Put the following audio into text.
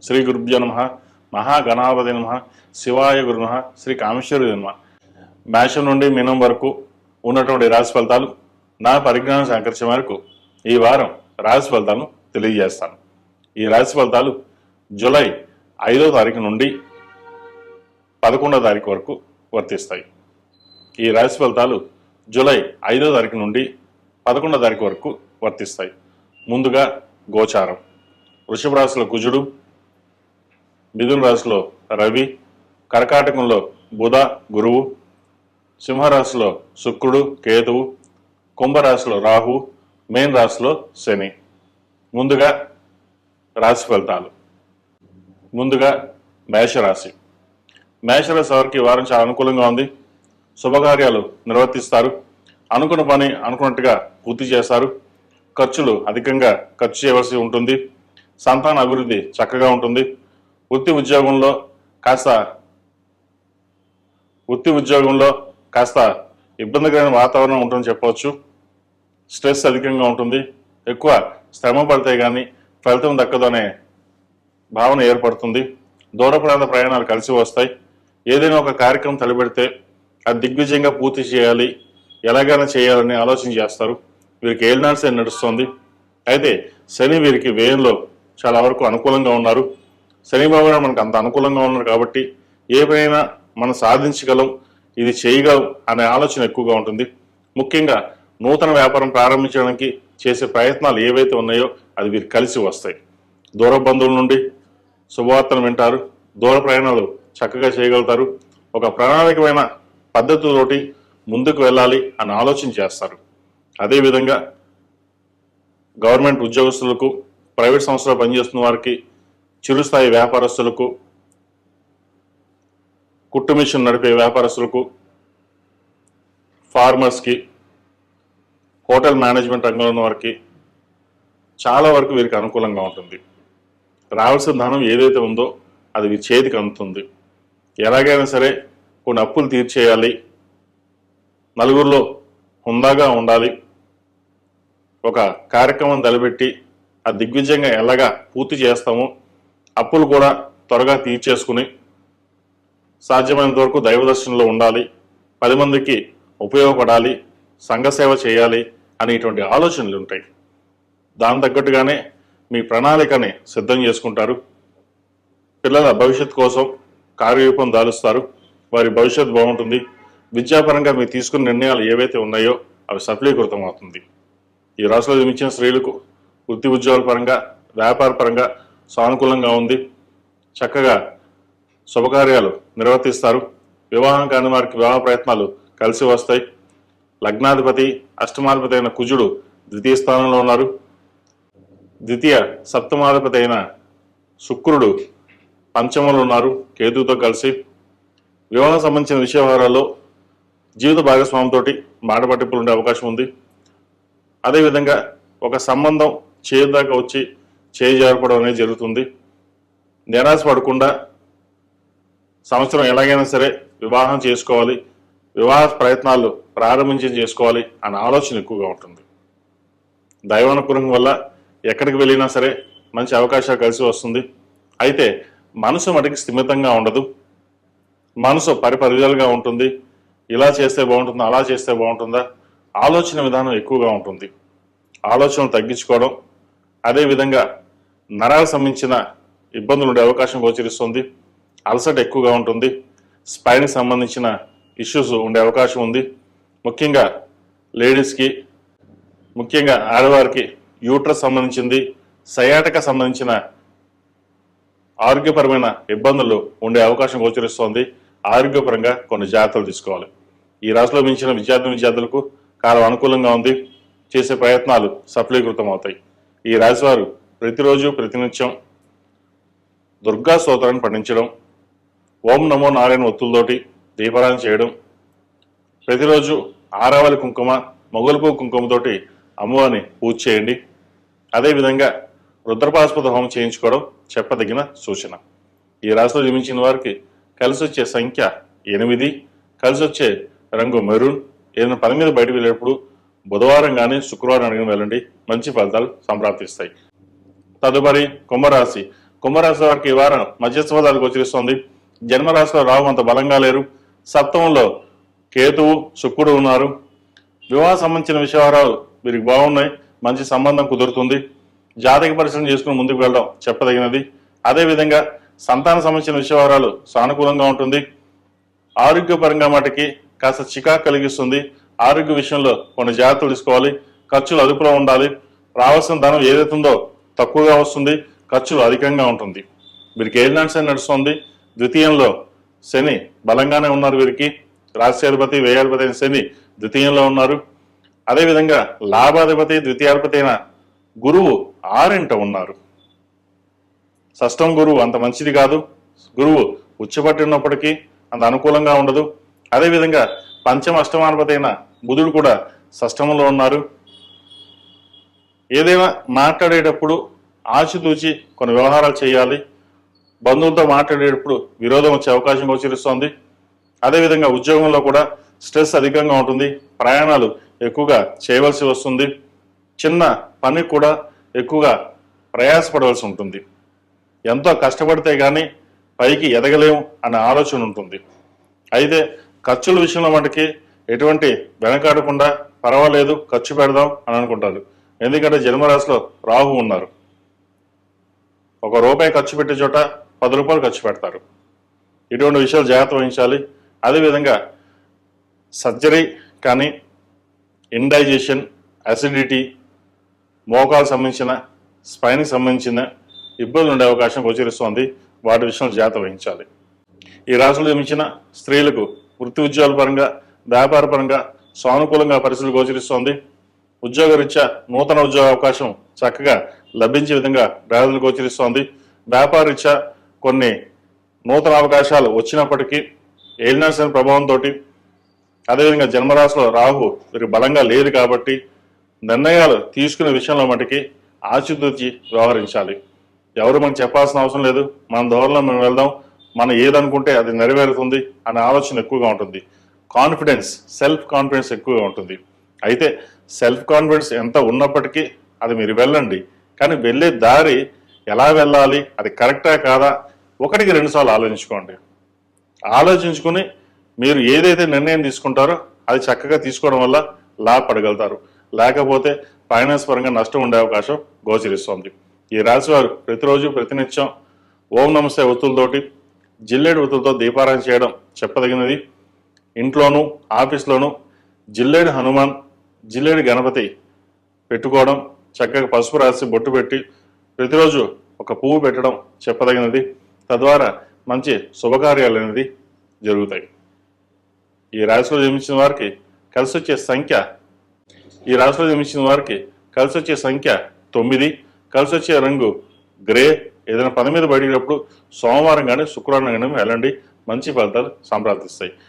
శ్రీ గురుభ్యో నమః, మహాగణాపతి నమః, శివాయ గురు నమః, శ్రీ కామేశ్వరి నమః. మేషం నుండి మీనం వరకు ఉన్నటువంటి రాశి ఫలితాలు నా పరిజ్ఞానం సంకర్షణ మేరకు ఈ వారం రాశి ఫలితాలను తెలియజేస్తాను. ఈ రాశి ఫలితాలు జూలై 5వ తారీఖు నుండి 11వ తారీఖు వరకు వర్తిస్తాయి. ఈ రాశి ఫలితాలు జూలై 5వ తారీఖు నుండి 11వ తారీఖు వరకు వర్తిస్తాయి. ముందుగా గోచారం. వృషభ రాశిలో కుజుడు, మిథున రాశిలో రవి, కర్కాటకంలో బుధ గురువు, సింహరాశిలో శుక్రుడు కేతువు, కుంభరాశిలో రాహు, మేన్ రాశిలో శని. ముందుగా రాశి ఫలితాలు. ముందుగా మేషరాశి. మేషరాశి వారికి వారం చాలా అనుకూలంగా ఉంది. శుభకార్యాలు నిర్వర్తిస్తారు. అనుకున్న పని అనుకున్నట్టుగా పూర్తి చేస్తారు. ఖర్చులు అధికంగా ఖర్చు చేయవలసి ఉంటుంది. సంతాన అభివృద్ధి చక్కగా ఉంటుంది. వృత్తి ఉద్యోగంలో కాస్త ఇబ్బందికరమైన వాతావరణం ఉంటుందని చెప్పవచ్చు. స్ట్రెస్ అధికంగా ఉంటుంది. ఎక్కువ శ్రమ పడితే కానీ ఫలితం దక్కదు అనే భావన ఏర్పడుతుంది. దూర ప్రాంత ప్రయాణాలు కలిసి వస్తాయి. ఏదైనా ఒక కార్యక్రమం తలపెడితే అది దిగ్విజయంగా పూర్తి చేయాలి, ఎలాగైనా చేయాలని ఆలోచన చేస్తారు. వీరికి ఏలినాడు శని నడుస్తుంది. అయితే శని వీరికి వ్యయంలో చాలా వరకు అనుకూలంగా ఉన్నారు. శని బాబు మనకు అంత అనుకూలంగా ఉన్నారు కాబట్టి ఏ పనైనా మనం సాధించగలం, ఇది చేయగలం అనే ఆలోచన ఎక్కువగా ఉంటుంది. ముఖ్యంగా నూతన వ్యాపారం ప్రారంభించడానికి చేసే ప్రయత్నాలు ఏవైతే ఉన్నాయో అది వీరికి కలిసి వస్తాయి. దూర బంధువుల నుండి శుభవార్తలు వింటారు. దూర ప్రయాణాలు చక్కగా చేయగలుగుతారు. ఒక ప్రణాళికమైన పద్ధతితోటి ముందుకు వెళ్ళాలి అని ఆలోచన చేస్తారు. అదేవిధంగా గవర్నమెంట్ ఉద్యోగస్తులకు, ప్రైవేట్ సంస్థలో పనిచేస్తున్న వారికి, చిరుస్థాయి వ్యాపారస్తులకు, కుట్టు మిషన్ నడిపే వ్యాపారస్తులకు, ఫార్మర్స్కి, హోటల్ మేనేజ్మెంట్ రంగంలో ఉన్న వారికి చాలా వరకు వీరికి అనుకూలంగా ఉంటుంది. రావాల్సిన ధనం ఏదైతే ఉందో అది వీరి చేతికి అందుతుంది. ఎలాగైనా సరే కొన్ని అప్పులు తీర్చేయాలి, నలుగురిలో హుందాగా ఉండాలి, ఒక కార్యక్రమం తలపెట్టి ఆ దిగ్విజయంగా ఎలాగా పూర్తి చేస్తామో అప్పులు కూడా త్వరగా తీర్చేసుకుని సాధ్యమైనంత వరకు దైవదర్శనంలో ఉండాలి, 10 మందికి ఉపయోగపడాలి, సంఘసేవ చేయాలి అనేటువంటి ఆలోచనలు ఉంటాయి. దాని తగ్గట్టుగానే మీ ప్రణాళికని సిద్ధం చేసుకుంటారు. పిల్లల భవిష్యత్తు కోసం కార్యరూపం దాలుస్తారు. వారి భవిష్యత్తు బాగుంటుంది. విద్యాపరంగా మీరు తీసుకున్న నిర్ణయాలు ఏవైతే ఉన్నాయో అవి సఫలీకృతం అవుతుంది. ఈ రాశిలో జన్మించిన స్త్రీలకు వృత్తి ఉద్యోగాల పరంగా, వ్యాపార పరంగా సానుకూలంగా ఉంది. చక్కగా శుభకార్యాలు నిర్వర్తిస్తారు. వివాహం కాని వారికి వివాహ ప్రయత్నాలు కలిసి వస్తాయి. లగ్నాధిపతి, అష్టమాధిపతి అయిన కుజుడు ద్వితీయ స్థానంలో ఉన్నారు. ద్వితీయ సప్తమాధిపతి అయిన శుక్రుడు పంచమంలో ఉన్నారు కేతువుతో కలిసి. వివాహం సంబంధించిన విషయ వ్యవహారాల్లో జీవిత భాగస్వామితో మాట పట్టింపులు ఉండే అవకాశం ఉంది. అదేవిధంగా ఒక సంబంధం చేయదాకా వచ్చి చేయి జారపడం అనేది జరుగుతుంది. నిరాశ పడకుండా సంవత్సరం ఎలాగైనా సరే వివాహం చేసుకోవాలి, వివాహ ప్రయత్నాలు చేసుకోవాలి అనే ఆలోచన ఎక్కువగా ఉంటుంది. దైవానుగ్రహం వల్ల ఎక్కడికి వెళ్ళినా సరే మంచి అవకాశాలు కలిసి వస్తుంది. అయితే మనసు మటుకి స్థిమితంగా ఉండదు. మనసు పరిపరిజలుగా ఉంటుంది. ఇలా చేస్తే బాగుంటుందా, అలా చేస్తే బాగుంటుందా, ఆలోచన విధానం ఎక్కువగా ఉంటుంది. ఆలోచనలు తగ్గించుకోవడం, అదేవిధంగా నరాలకు సంబంధించిన ఇబ్బందులు ఉండే అవకాశం గోచరిస్తుంది. అలసట ఎక్కువగా ఉంటుంది. స్పైన్కి సంబంధించిన ఇష్యూస్ ఉండే అవకాశం ఉంది. ముఖ్యంగా లేడీస్కి, ముఖ్యంగా ఆడవారికి యూట్రస్ సంబంధించింది, సయాటిక సంబంధించిన ఆరోగ్యపరమైన ఇబ్బందులు ఉండే అవకాశం గోచరిస్తోంది. ఆరోగ్యపరంగా కొన్ని జాగ్రత్తలు తీసుకోవాలి. ఈ రాశిలో మించిన విద్యార్థులకు కాలం అనుకూలంగా ఉంది. చేసే ప్రయత్నాలు సఫలీకృతం అవుతాయి. ఈ రాశి వారు ప్రతిరోజు ప్రతినిత్యం దుర్గా స్తోత్రాన్ని పఠించడం, ఓం నమో నారాయణ ఒత్తులతోటి దీపారాధన చేయడం, ప్రతిరోజు ఆరావళి కుంకుమ, మొగలుపు కుంకుమతోటి అమ్మవారిని పూజ చేయండి. అదేవిధంగా రుద్రపాశుపత హోమం చేయించుకోవడం చెప్పదగిన సూచన. ఈ రాశిలో జన్మించిన వారికి కలిసి వచ్చే సంఖ్య 8, కలిసి వచ్చే రంగు మెరూన్. ఏదైనా పని మీద బయటకు వెళ్ళేటప్పుడు బుధవారం కానీ శుక్రవారం అడిగిన వెళ్ళండి, మంచి ఫలితాలు సంప్రాప్తిస్తాయి. తదుపరి కుంభరాశి. కుంభరాశి వారికి ఈ వారం మధ్యస్థ ఫలితాలు గోచరిస్తోంది. జన్మరాశిలో రాహు అంత బలంగా లేరు. సప్తమంలో కేతువు శుక్రుడు ఉన్నారు. వివాహ సంబంధించిన విషయాలు వీరికి బాగున్నాయి. మంచి సంబంధం కుదురుతుంది. జాతక పరిశీలన చేసుకుని ముందుకు వెళ్ళడం చెప్పదగినది. అదేవిధంగా సంతాన సంబంధించిన విషయాలు సానుకూలంగా ఉంటుంది. ఆరోగ్యపరంగా మటుకి కాస్త చికాకు కలిగిస్తుంది. ఆరోగ్య విషయంలో కొన్ని జాగ్రత్తలు తీసుకోవాలి. ఖర్చులు అదుపులో ఉండాలి. రావాల్సిన ధనం ఏదైతుందో తక్కువగా వస్తుంది, ఖర్చులు అధికంగా ఉంటుంది. వీరికి ఏలినాటి శని నడుస్తుంది. ద్వితీయంలో శని బలంగానే ఉన్నారు. వీరికి రాష్ట్రాధిపతి వ్యయాధిపతి అయిన శని ద్వితీయంలో ఉన్నారు. అదేవిధంగా లాభాధిపతి ద్వితీయాధిపతి అయిన గురువు 6ంట ఉన్నారు. షష్టం గురువు అంత మంచిది కాదు. గురువు ఉచ్చపట్టి ఉన్నప్పటికీ అంత అనుకూలంగా ఉండదు. అదేవిధంగా పంచమ అష్టమాధిపతి అయిన బుధుడు కూడా షష్టంలో ఉన్నారు. ఏదైనా మాట్లాడేటప్పుడు ఆచితూచి కొన్ని వ్యవహారాలు చేయాలి. బంధువులతో మాట్లాడేటప్పుడు విరోధం వచ్చే అవకాశం గోచరిస్తోంది. అదేవిధంగా ఉద్యోగంలో కూడా స్ట్రెస్ అధికంగా ఉంటుంది. ప్రయాణాలు ఎక్కువగా చేయవలసి వస్తుంది. చిన్న పని కూడా ఎక్కువగా ప్రయాసపడవలసి ఉంటుంది. ఎంతో కష్టపడితే కానీ పైకి ఎదగలేము అనే ఆలోచన ఉంటుంది. అయితే ఖర్చుల విషయంలో మటుకి ఎటువంటి వెనకాడకుండా పర్వాలేదు ఖర్చు పెడదాం అని అనుకుంటారు. ఎందుకంటే జన్మరాశిలో రాహు ఉన్నారు. ₹1 ఖర్చు పెట్టే చోట ₹10 ఖర్చు పెడతారు. ఇటువంటి విషయాలు జాగ్రత్త వహించాలి. అదేవిధంగా సర్జరీ కానీ, ఇండైజెషన్, అసిడిటీ, మోకాలకు సంబంధించిన స్పైన్కి సంబంధించిన ఇబ్బందులు ఉండే అవకాశం గోచరిస్తోంది. వాటి విషయంలో జాగ్రత్త వహించాలి. ఈ రాశులు జన్మించిన స్త్రీలకు వృత్తి ఉద్యోగాల పరంగా, వ్యాపార పరంగా సానుకూలంగా పరిస్థితులు గోచరిస్తోంది. ఉద్యోగరీత్యా నూతన ఉద్యోగ అవకాశం చక్కగా లభించే విధంగా గ్రహాలు గోచరిస్తోంది. వ్యాపార రీత్యా కొన్ని నూతన అవకాశాలు వచ్చినప్పటికీ ఏలినాటి శని ప్రభావంతో, అదేవిధంగా జన్మరాశిలో రాహు వీరికి బలంగా లేదు కాబట్టి నిర్ణయాలు తీసుకునే విషయంలో మటుకి ఆచితూచి వ్యవహరించాలి. ఎవరు మనకు చెప్పాల్సిన అవసరం లేదు. మన దూరంలో మనం వెళ్దాం, మనం ఏదనుకుంటే అది నెరవేరుతుంది అనే ఆలోచన ఎక్కువగా ఉంటుంది. కాన్ఫిడెన్స్, సెల్ఫ్ కాన్ఫిడెన్స్ ఎక్కువగా ఉంటుంది. అయితే సెల్ఫ్ కాన్ఫిడెన్స్ ఎంత ఉన్నప్పటికీ అది మీరు వెళ్ళండి, కానీ వెళ్ళే దారి ఎలా వెళ్ళాలి, అది కరెక్టా కాదా 1కి 2 సార్లు ఆలోచించుకోండి. ఆలోచించుకుని మీరు ఏదైతే నిర్ణయం తీసుకుంటారో అది చక్కగా తీసుకోవడం వల్ల లాభపడగలుగుతారు. లేకపోతే ఫైనాన్స్ పరంగా నష్టం ఉండే అవకాశం గోచరిస్తోంది. ఈ రాశి వారు ప్రతిరోజు ప్రతినిత్యం ఓం నమస్తే ఒత్తులతోటి, జిల్లేడు ఒత్తులతో దీపారాయణ చేయడం చెప్పదగినది. ఇంట్లోనూ ఆఫీస్లోనూ జిల్లేడు హనుమాన్, జిల్లేడు గణపతి పెట్టుకోవడం, చక్కగా పసుపు రాసి బొట్టు పెట్టి ప్రతిరోజు ఒక పువ్వు పెట్టడం చెప్పదగినది. తద్వారా మంచి శుభకార్యాలు అనేది జరుగుతాయి. ఈ రాశిలో జన్మించిన వారికి కలిసి వచ్చే సంఖ్య 9. కలిసి వచ్చే రంగు గ్రే. ఏదైనా పని మీద బయటప్పుడు సోమవారం కానీ శుక్రవారం కానీ వెళ్ళండి, మంచి ఫలితాలు సంప్రాప్తిస్తాయి.